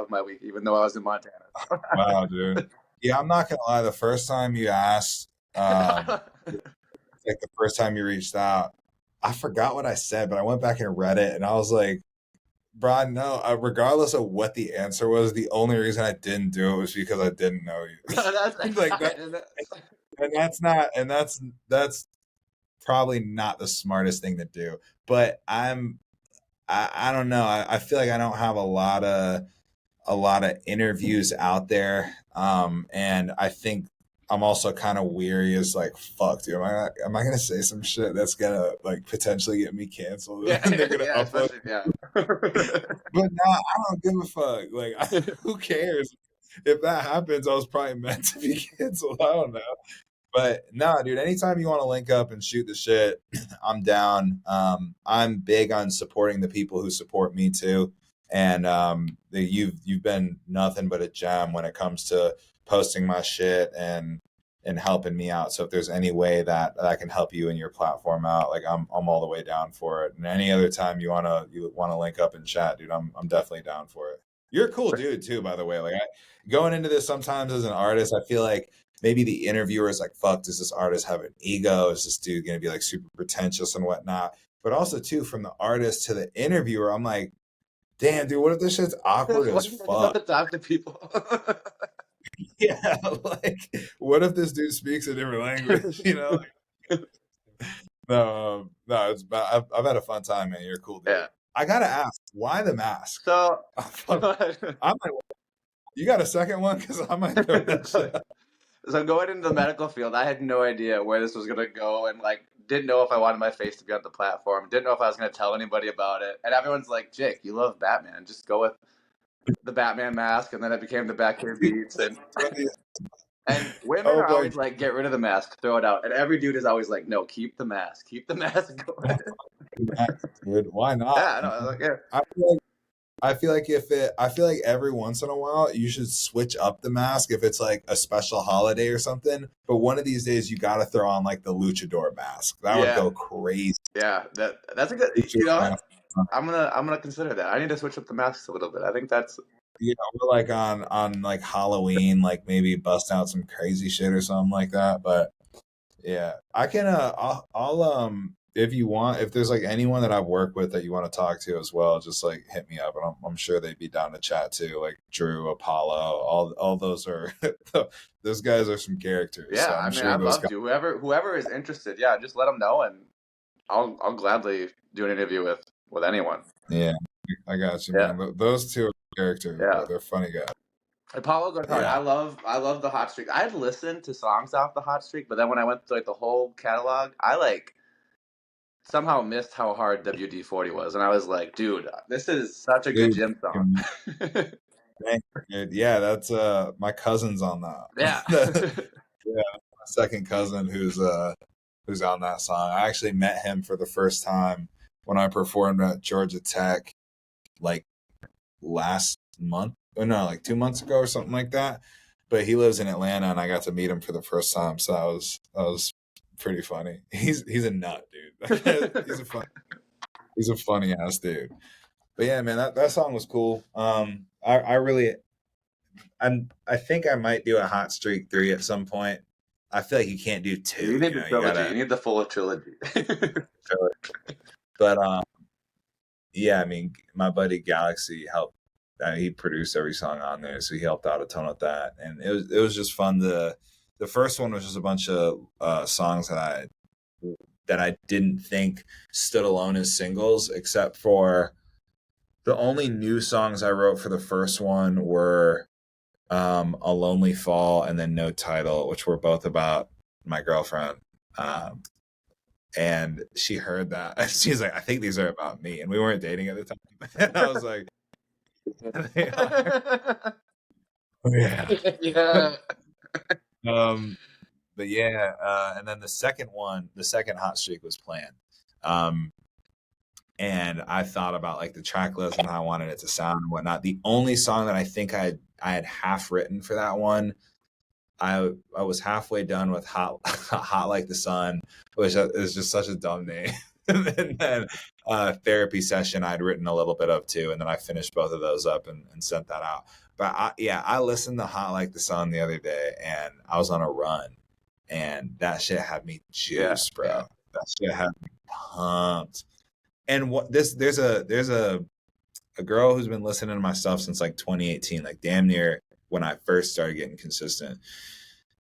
of my week, even though I was in Montana. Wow, dude. Yeah, I'm not gonna lie. The first time you asked, like the first time you reached out, I forgot what I said, but I went back and read it, and I was like, "Bro, no." Regardless of what the answer was, the only reason I didn't do it was because I didn't know you. That's Like that, and that's not, and that's probably not the smartest thing to do. But I don't know. I feel like I don't have a lot of interviews out there. And I think I'm also kind of weary as like, fuck, dude, am I gonna say some shit that's gonna like potentially get me canceled? yeah, And they're gonna yeah, upload. especially yeah. But no, I don't give a fuck. Like, who cares? If that happens, I was probably meant to be canceled. I don't know. But no, dude, anytime you want to link up and shoot the shit, I'm down. I'm big on supporting the people who support me too. And you've been nothing but a gem when it comes to posting my shit and helping me out. So if there's any way that I can help you and your platform out, like I'm all the way down for it. And any other time you wanna link up and chat, dude, I'm definitely down for it. You're a cool dude too, by the way. Like going into this sometimes as an artist, I feel like maybe the interviewer is like, fuck, does this artist have an ego? Is this dude gonna be like super pretentious and whatnot? But also too, from the artist to the interviewer, I'm like, damn, dude, what if this shit's awkward as fuck? To talk to people. Yeah, like, what if this dude speaks a different language? You know? No, I've had a fun time, man. You're a cool dude. Yeah. I gotta ask, why the mask? So I'm like, you got a second one? Because I might throw that shit out. So going into the medical field, I had no idea where this was gonna go, and like didn't know if I wanted my face to be on the platform. Didn't know if I was gonna tell anybody about it. And everyone's like, "Jake, you love Batman. Just go with the Batman mask." And then it became the Batcave Beats, and women Oh are my always like, "Get rid of the mask, throw it out." And every dude is always like, "No, keep the mask. Keep the mask going." God, dude, why not? Yeah, no, like, yeah. I feel like every once in a while you should switch up the mask if it's like a special holiday or something. But one of these days you gotta throw on like the luchador mask. That would go crazy. Yeah, that's a good. You know, I'm gonna consider that. I need to switch up the masks a little bit. I think that's. You know, we're like on like Halloween, like maybe bust out some crazy shit or something like that. But yeah, I can. I'll if you want, if there's like anyone that I've worked with that you want to talk to as well, just like hit me up, and I'm sure they'd be down to chat too. Like Drew, Apollo, all those are those guys are some characters. Yeah, so I mean, sure I'd those love to. Whoever is interested, yeah, just let them know, and I'll gladly do an interview with anyone. Yeah, I got you, man. Those two are characters. Yeah, they're funny guys. Apollo goes hard. Yeah. I love the Hot Streak. I had listened to songs off the Hot Streak, but then when I went through like the whole catalog, I like somehow missed how hard WD-40 was, and I was like, dude, this is such a good gym song. Yeah, that's my cousin's on that. Yeah. Yeah, my second cousin who's on that song. I actually met him for the first time when I performed at Georgia Tech like last month. Or no, like 2 months ago or something like that. But he lives in Atlanta and I got to meet him for the first time, so that was pretty funny. He's a nut, dude. he's a funny ass dude. But yeah, man, that song was cool. I think I might do a Hot Streak 3 at some point. I feel like you can't do 2. You need the trilogy. You need the full trilogy. But yeah, I mean, my buddy Galaxy helped. He produced every song on there, so he helped out a ton with that, and it was just fun. The first one was just a bunch of songs that I didn't think stood alone as singles, except for the only new songs I wrote for the first one were A Lonely Fall and then No Title, which were both about my girlfriend. And she heard that, and she's like, I think these are about me, and we weren't dating at the time. And I was like, yeah. But yeah, and then the second Hot Streak was planned. And I thought about like the track list and how I wanted it to sound and whatnot. The only song that I think I had half written for that one, I was halfway done with Hot Like the Sun, which is just such a dumb name. And then therapy session I'd written a little bit of too, and then I finished both of those up and sent that out. But I listened to Hot Like the Sun the other day, and I was on a run, and that shit had me Yeah, juiced, bro. yeah. That shit had me pumped. And there's a girl who's been listening to my stuff since like 2018, like damn near when I first started getting consistent.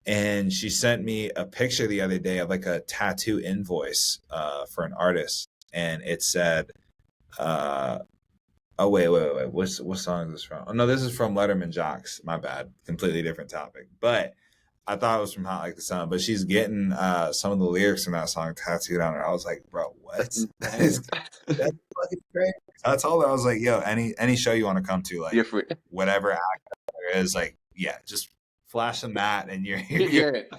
And she sent me a picture the other day of like a tattoo invoice for an artist, and it said, "Oh wait, what song is this from? Oh no, this is from Letterman Jocks. My bad, completely different topic." But I thought it was from Hot Like the Sun. But she's getting some of the lyrics from that song tattooed on her. I was like, bro, what? That's fucking crazy. I told her, I was like, yo, any show you want to come to, like You're free. whatever act there is, like, yeah, just flash the mat and you're You're it.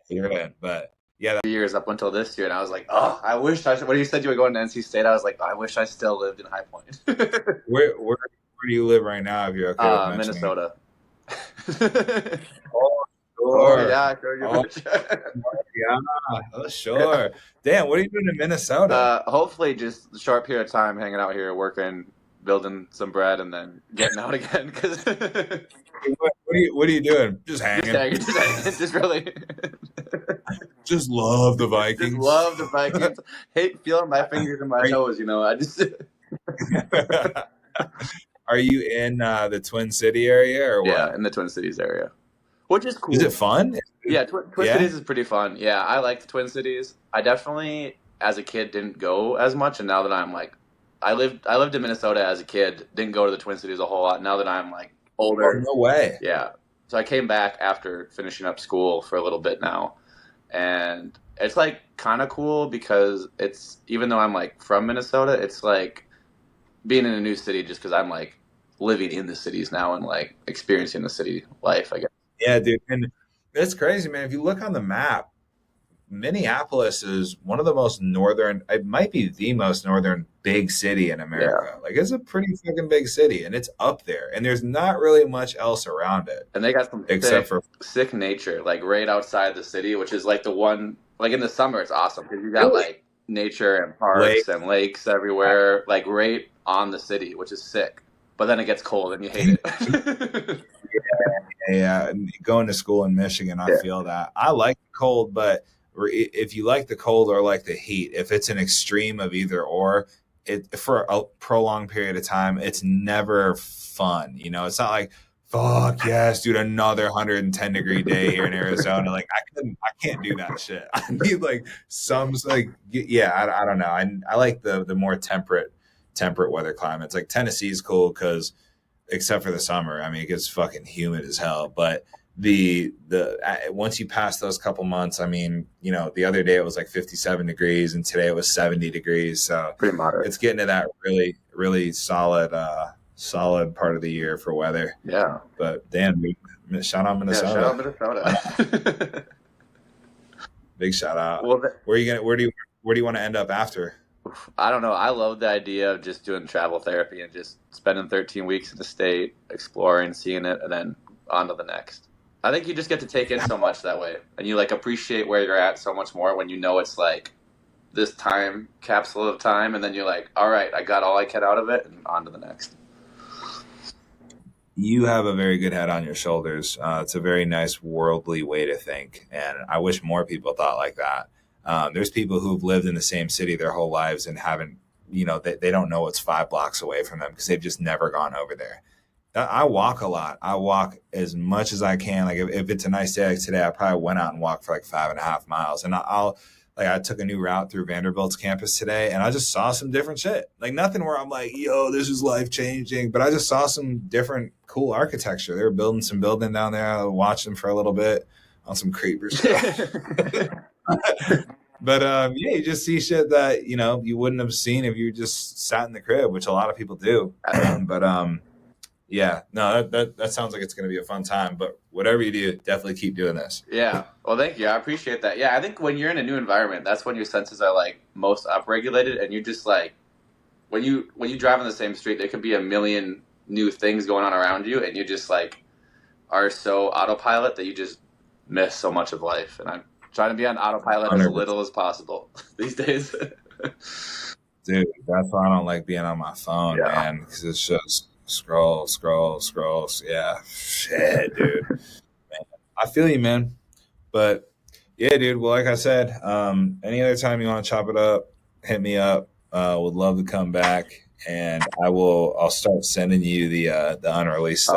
you're in. But yeah, Years up until this year, and I was like, oh, I wish when you said you were going to NC State, I was like, oh, I wish I still lived in High Point. where do you live right now? If you're okay with mentioning? Minnesota. Oh, sure. Yeah, sure. Oh, yeah. Oh, sure. Damn, what are you doing in Minnesota? Hopefully, just a short period of time hanging out here, working, building some bread, and then getting out again. Cause what are you doing? Just hanging. Just really. Just love the Vikings. Just love the Vikings. Hate feeling my fingers in my toes. I just. Are you in the Twin City area or what? Yeah, in the Twin Cities area, which is cool. Is it fun? Yeah, Twin Cities is pretty fun. Yeah, I like the Twin Cities. I definitely, as a kid, didn't go as much, and now that I'm like, I lived in Minnesota as a kid, didn't go to the Twin Cities a whole lot. Now that I'm like older, no way. Yeah, so I came back after finishing up school for a little bit now, and it's like kind of cool because it's, even though I'm like from Minnesota, it's like being in a new city just because I'm like living in the cities now and like experiencing the city life, I guess. Yeah, dude, and it's crazy, man. If you look on the map, Minneapolis is one of the most northern, it might be the most northern big city in America. Yeah. Like, it's a pretty fucking big city, and it's up there, and there's not really much else around it. And they got some sick nature, like right outside the city, which is like the one, like in the summer, it's awesome because you got like nature and parks and lakes everywhere, like right on the city, which is sick. But then it gets cold and you hate it. Yeah. Going to school in Michigan, I feel that. I like the cold, but if you like the cold or like the heat, if it's an extreme of either or, for a prolonged period of time, it's never fun. It's not like, fuck yes, dude, another 110-degree day here in Arizona. Like, I can't do that shit. I need like I don't know. I like the more temperate weather climates. Like Tennessee's cool because, except for the summer, I mean, it gets fucking humid as hell. But the once you pass those couple months, I mean, the other day it was like 57 degrees, and today it was 70 degrees. So pretty moderate. It's getting to that really, really solid part of the year for weather. Yeah. But damn, shout out Minnesota. Yeah, shout out Minnesota. Big shout out. Well, where do you want to end up after? I don't know. I love the idea of just doing travel therapy and just spending 13 weeks in the state, exploring, seeing it, and then on to the next. I think you just get to take in so much that way, and you like appreciate where you're at so much more when you know it's like this time capsule of time, and then you're like, all right, I got all I can out of it, and on to the next. You have a very good head on your shoulders. It's a very nice worldly way to think, and I wish more people thought like that. There's people who've lived in the same city their whole lives and haven't, they don't know what's 5 blocks away from them because they've just never gone over there. I walk a lot. I walk as much as I can. Like if it's a nice day like today, I probably went out and walked for like 5.5 miles. And I took a new route through Vanderbilt's campus today, and I just saw some different shit. Like nothing where I'm like, yo, this is life changing. But I just saw some different cool architecture. They were building some building down there. I watched them for a little bit on some creeper stuff. But you just see shit that you wouldn't have seen if you just sat in the crib, which a lot of people do. But yeah, no, that sounds like it's going to be a fun time. But whatever you do, definitely keep doing this. Yeah, well, thank you. I appreciate that. Yeah, I think when you're in a new environment, that's when your senses are like most upregulated, and you just like when you drive on the same street, there could be a million new things going on around you, and you just like are so autopilot that you just miss so much of life. And I'm trying to be on autopilot 100%. As little as possible these days. Dude, that's why I don't like being on my phone, Yeah. man, because it's just scroll, scroll, scrolls. Yeah, shit, dude. I feel you, man. But yeah, dude. Well, like I said, any other time you want to chop it up, hit me up. Would love to come back, and I'll start sending you the unreleased stuff.